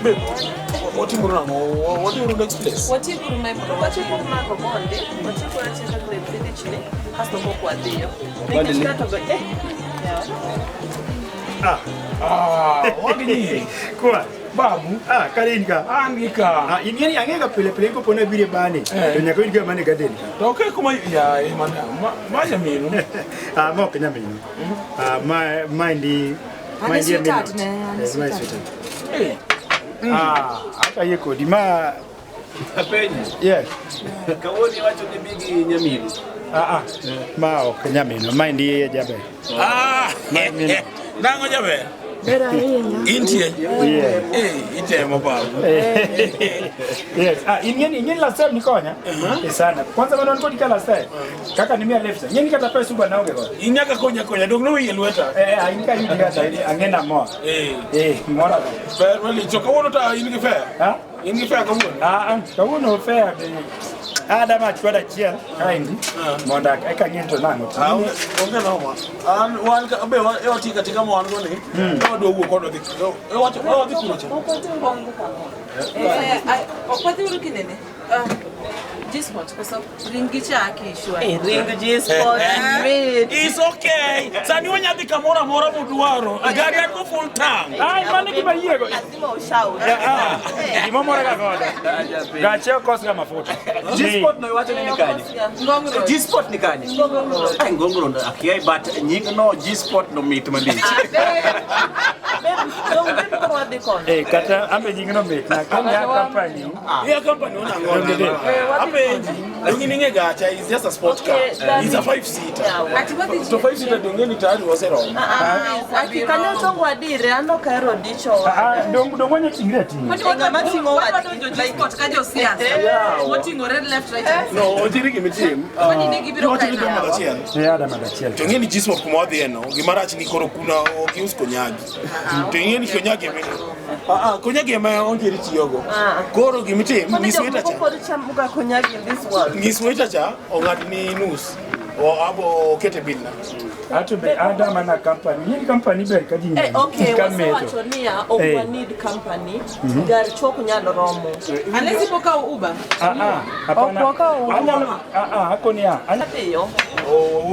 What you do next place? What you do my bro? What you do my bro? What you do actually the village? Has to go kwa dio. What did you? Kwa babu kalinga angika ingeni angeka pele ko pona bire bane nya ko diga mane gadeni to ke kuma ya ma ya minu mo kenya minu aka yeko di ma apenyi yes kawoni wacho ni bigi nyaminu ma o kenya minu mind ye jabe nango jabe Bera yenya. India. Yeah. India mababu. Yes. Ingeni last time nikonya. Sana. Kwanza bado niko dikala last time. Kaka nimia left. Ingeni kata pesa uba naoge kwa. Inyaka konya dog no yelweta. Inika yudi kata angena mo. Mora. Well, choka wono ta inige fair. Ha? Inige fair ka wono. Ka wono fair. Ada ma chwada chiel kaindi monda eka nyento nango onge no ma wan ka be e oti katika mo wan go ni no do wuo kodo dik e wacho di kuno cha opati uru kinene G-spot kwa sababu ringi chake ishwa Ringi G-spot it's okay sani wonya dika mora muduaro gari yako full tank mane kiba yego lazima ushauri imomora kagoda gache kosa mafuta G-spot no iwacho nini kanye G-spot ni kanye ngongoro ndo akiai but nyingo no G-spot no meet malich kata ambe nyingo no meet na kama company una ngona Dongini gacha is just a sport car. It's a 5-seater. So 5-seater dongeni tayari wasero. Akikanya tongwa dire ano kairo dicho. Dongwanya tingreti. Ngama tingo sport kaje osianza. Motingo red left right. No, otiri gimitim. Kwani nigi biro kai. Ada madachiel. Dongeni G-spot kumodhi eno. Gimara chini koro kuna okius konyagi. Dongeni konyagi eme. Konyagi eme onjeri chiyogo. Koro gimitim nisweta cha. Konyagi in this world. Nisweta cha ongadni nus. O abo kete bilna. Atu be ada mana company. Hii company be kaji. Okay, wacho nia over need company. Gari choko nyalo romo. Unless ipoka Uber. Hapana. Hako nia. Anapeyo.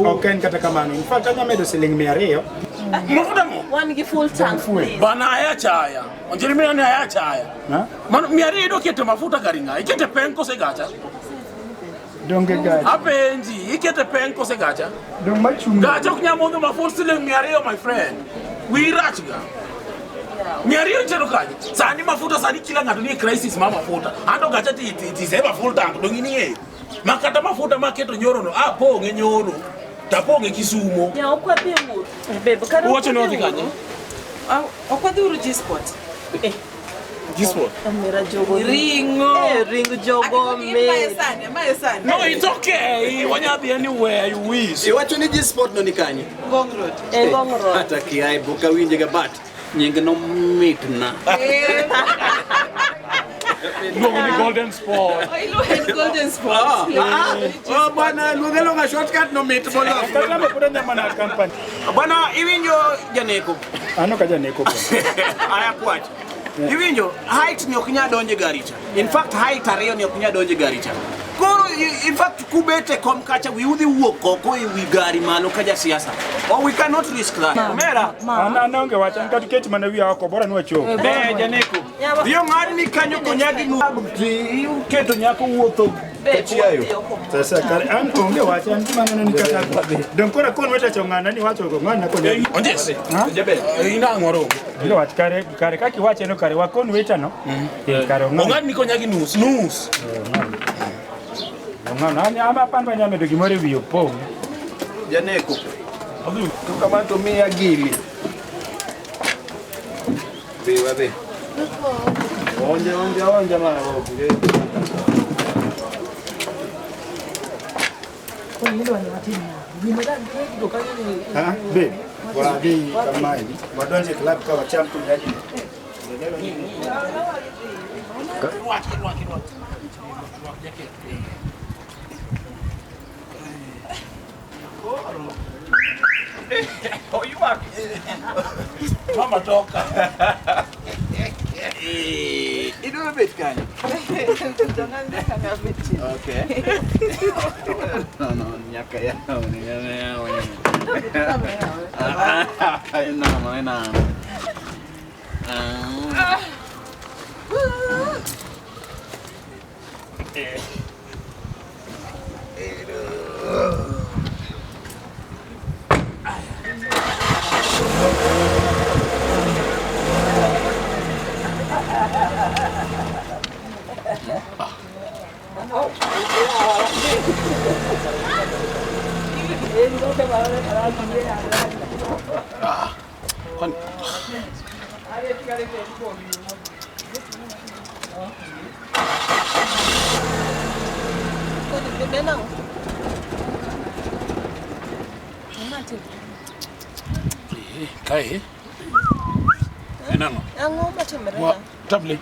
Okay, kata kamano. In fact, anya medo selling miario. Mafuta mo. One gi full tank. Bana aya chaya. Onjeri mimi aya chaya. Mano miario do kete mafuta garinga. Ikete penko se gacha. Donge gacha. Apenji, ikete penko se gacha. Dong machunga. Gacha kunyamondo mafuta selling miario my friend. We rachga. Miario chero kaje. Sani mafuta sani kila ngatu ni crisis mama mafuta. Ando gacha ti sema full tank dongini ye. Makata mafuta maketo nyorono. Po ngenyoro. Taponge Kisumo. Ya okwa bimu. Bebe kana. Wacho no dikanye. Okwa duru G-spot. G-spot. Kamera jogo. Ringo. Ringo jogo me. Maesani. No, it's okay. Wanya be anywhere you wish. Wacho ni G-spot no nikanye Ngong Road. Ngong Road. Hata kiai buka winje ga bat. Nyinga no meet na. No golden spot. Golden spot. Bana lunga shortcut no meet bolo. Kama kuna mana company. Bana iwinjo janeko. Ano ka janeko. Aya kwacha. Iwinjo height ni okunya donje garicha. In fact height ariyo ni okunya donje garicha. Koro in fact kubete kom kacha we udhi wuok oko e wi gari malo kaja siasa. Or we cannot risk that. Mera. Ana onge wacha nikatu keti mana wi ako bora nwa cho. Janeko. Dio ngari ni kanyo konyagi nu keto nyako wuotho. Kachiayo. Sasa kare an onge wacha ntimana ni kata kwa. Don kora kon weta chongana ni wacho go ngana ko ne. Onjes. Jabe. Ina ngoro. Ile wacha kare kaki wacha no kare wakon weta no. Kare ngani ni konyagi nus. Ngana ni ama panwa nyame do gimore wi opo. Janeko. Tukamato mia gili. Be. Onja mara bobu. Be. Wadi kama hivi. Wadonje club kwa champion yaji. Oh, you are. Mama toka. be bet kanyo. Okay. No, nyaka ya. No. Kai. Enano. Ango matimre. Tablet.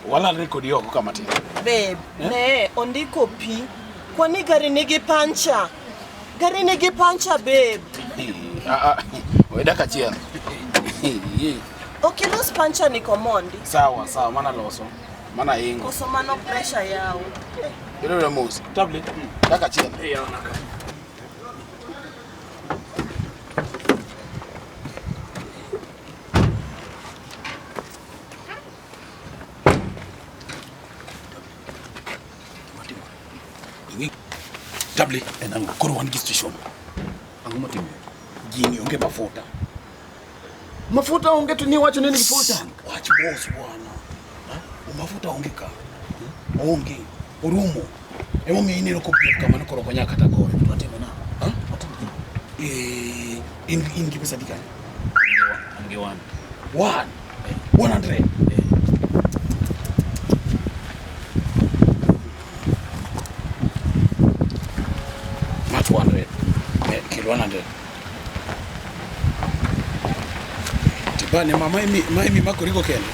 Wala record yoko kama tena. Babe, ne ondiko pi. Kwani gari nigi pancha? Gari nigi pancha, babe. Weda kachia. Okay, los pancha ni komondi. Sawa, mana loso. Mana ingo. Koso mano pressure yao. Ilo le mouse. Tablet. Daka chia. Naka. Tablet. Enango. Koro one station. Ango matimu. Gini onge mafuta. Mafuta onge tu ni wacho nini mafuta? Wacho boss bwana. Mafuta onge ka. Onge. Urumo. Emo mimi nilo kopia kama niko kwa nyaka takore. Tuateme na. Ingi pesa dikani. Ange 1. 100. Not 100. Kilo 100. Tibane mama mimi mako liko kene.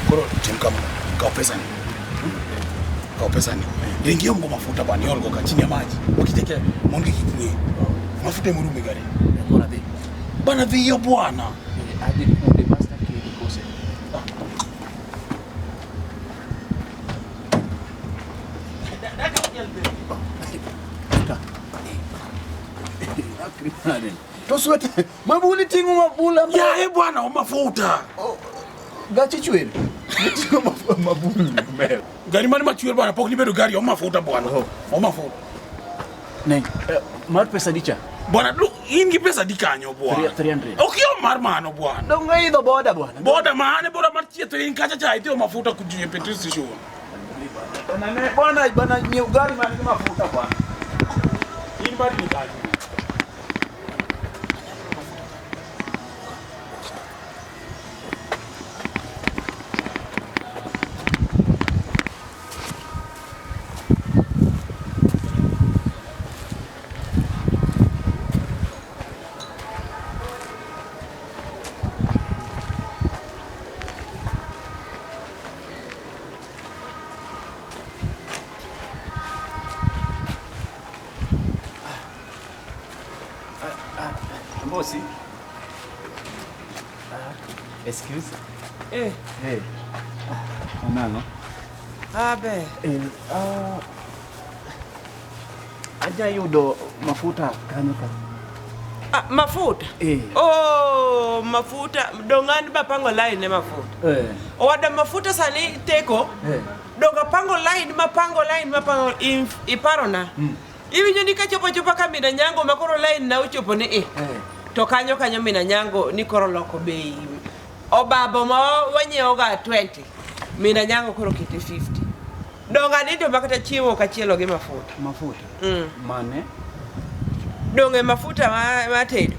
Koro chemkama kwa pesa ni. Kwa pesa ni. Ringio mbo mafuta bani yolgo ka chini ya maji. Wakiteke monge kikunye. Mafuta murume gari. Mbona vi? Bana viyo bwana. Hadi kumbe master kile kose. Toswete mabuli tingu mabula Ya bwana mafuta. Gachi chwele. Mabuli mbele. Gari mani machuel bwana pokni bedo gari o mafuta bwana. O mafuta. Ne, mar pesa dicha. Bwana ingi pesa dikanyo bwana. 300. Okio mar mano bwana. Donga hizo boda bwana. Boda mane boda marchieto inkacha cha itio mafuta kujie petrol station. Na bwana ni gari mani mafuta bwana. Ini bali ni gari. Mosi. Excuse. Hey. Onano. Abe. Aja yudo mafuta kanyo ka. Mafuta? Oh, mafuta. Dongan ba pango line ne mafuta. Owada mafuta sani teko. Donga pango line mapango iparona. Iwi nyoni kachopo kamina nyango makoro line na uchopo ni to kanyo mina nyango ni koro loko bei. Obabo ma wanyeo ga 20. Mina nyango koro kiti 50. Donga ni to makata chiwo kachielo gi mafuta. Mane? Donge mafuta ma tedo.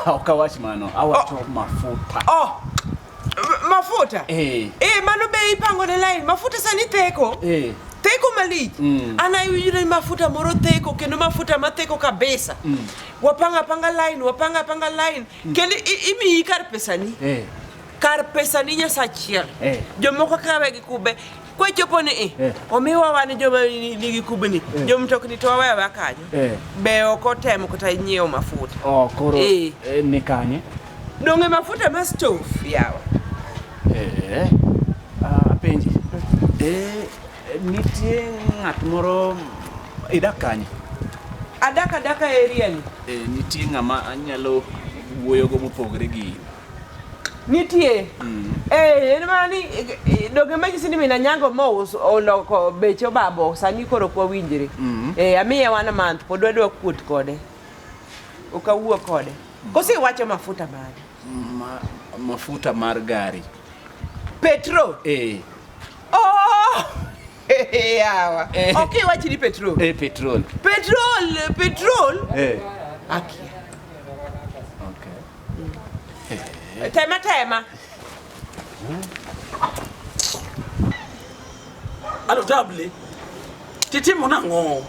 Okawachi mano. Awacho mafuta. Mafuta? Mano bei pango de line. Mafuta sani teko. Teko malich. Ana yuyire mafuta moro teko kendo mafuta mateko kabisa. Wapanga line. Kendi imi ikar pesani. Kar pesani nya sachiel. Jomoko kawe gikube. Kwa chopo ni omiwa wani joma nigi kube ni. Jomtokni to wawe kanyo. Be oko temo kata nyiewo mafuta. Koro ni kanye. Donge mafuta ma stove yawa. Nitie ng'at moro idak kanye? Adaka area ni. Nitie ng'ama anyalo wuoyo go mopogre gi. Nitie. En mani doge ma gisini mina nyango mo oloko becho babo sani koro kwa winjire. Amiye wana month pod wadwa kuot kode. Okawuo kode. Kosi wacho mafuta mari. Mafuta mar gari. Petrol. Oh! Yawa. Okay, wachi ni petrol. Petrol. Petrol. Aki. Okay. Tema. Alo double. Titimo na ngo.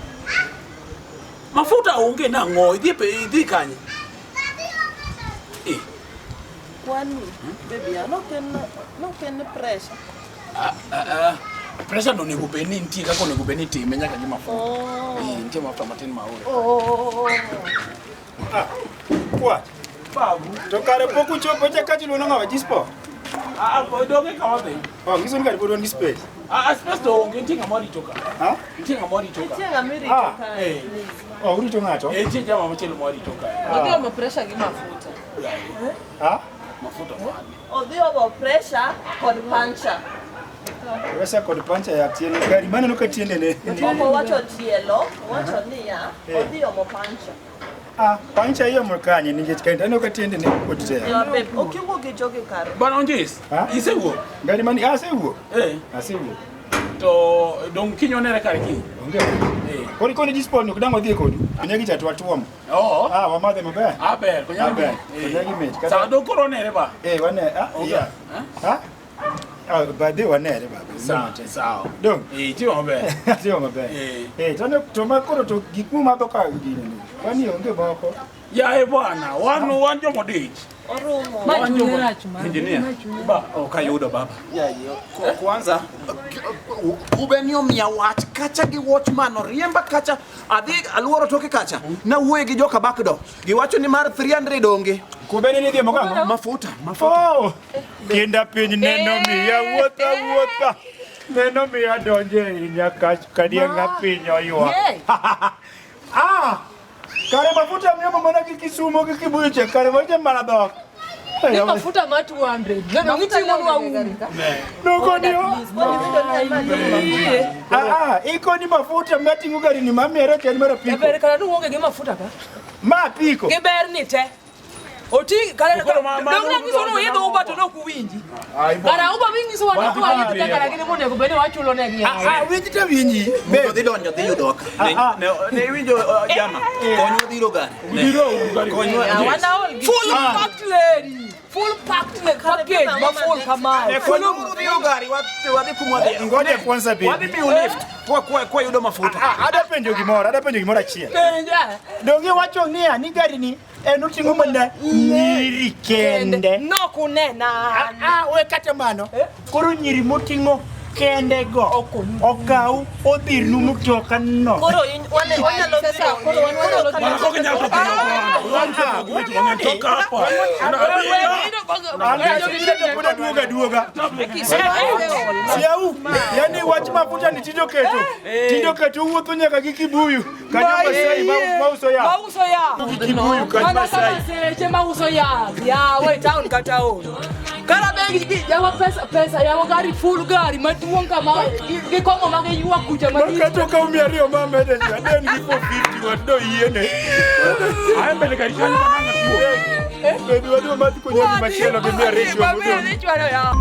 Mafuta onge na ngo, idhi kanye. Kwani, baby, no can pressure. Pressure ndo nikupeni nti kako nikupeni time nyaka ni mafuta. Nti mafuta matin maure. Kwa. Babu. To kare poku chopo cha kati lo nga dispo. Doge kawabe. Ngizo ngari bodo ni space. Space to onge ntinga mori toka. Ntinga mori toka. Tinga miri toka. Uri to ngato. Tinga mama chelo mori toka. Ndio mo pressure gi mafuta. Mafuta mali. Ndio mo pressure kod puncher. Pressure kod puncher ya tiene gari mana no katiende ne. Moko wacho tielo, wacho niya, ndio mo puncher. Puncher hiyo mkanye ninge kaenda no katiende ne kotea. Ya babe, okiwo gi joge kare. Bana onjis. Isewo. Gari mani asewo. Asewo. To dong kinyonere kare ki. Onge. Koni dispo no kudango dhie kodi. Anyagi cha twatuom. Wamadhe maber. Aber, konyagi. Konyagi met. Sa do koronere ba. Wane. Yeah. Bade wanere baba. Sawa. Dong. Tiwa maber. Tiwa maber. Tano toma koro to gikmu madoka gini. Kwani onge boko. Ya bwana, wan jomo dich. Orumo. Engineer. Ba, Okayudo baba. Kwanza Ubenio mia wach kacha gi watchman oriemba kacha adhi aluoro toke kacha na wuoye gi joka bakdo giwacho ni mar 300 onge kubeni ni dhiemo kango mafuta kinda piny neno miya wuotha neno miya donje nyaka kadienga piny oywa kare mafuta miyomo mana gi Kisumo gi Kibuyu che kare moche mana dhok Ni mafuta ma 200. Ndio ngitingo lwa unga. Noko ndio. Iko ni mafuta matingo gari ni mamere ken mara piko. Ber kana nu onge gi mafuta ka. Ma piko. Ge ber ni te. Oti kala ndio ngiso no yedo uba to no kuwinji. Kara uba wingi so wana kwa yedo kala gine mone ko bene wachulo ne gi. Winji te winji. Be dhi donjo dhi yudo ka. Ne winjo jama. Konyo dhiro gari. konyo wana all full packed lady. Full packed package ma full kama. Konyo dhiro gari wadhi kumwadhi. Ngoja kwanza bi. Wadhi bi lift. Kwa yudo mafuta. Ada penjo gimora achie. Penja. Donge wacho ni gari ni enutingo manda nyiri kende. No kunena. We kata mano. Koro nyiri motingo kende go. Okau odhir numu toka no. Koro wanyalo sasa koro duoga. Siau, yani wach mafuta ni tindo keto wuotho nyaka gi Kibuyu. Kanyo Masai mauso ya. Kibuyu kanyo Masai. Seche mauso ya. Ya we town ka town. Kara bengi jawa pesa ya gari full gari maduong kama gikongo mage yuwa kucha madini. Katoka umiario mama ede den gi 450 wado yiene. Mbele gari kanyo bananga tuo. Bedu wado mati kunyoni machielo gi 200. Ya.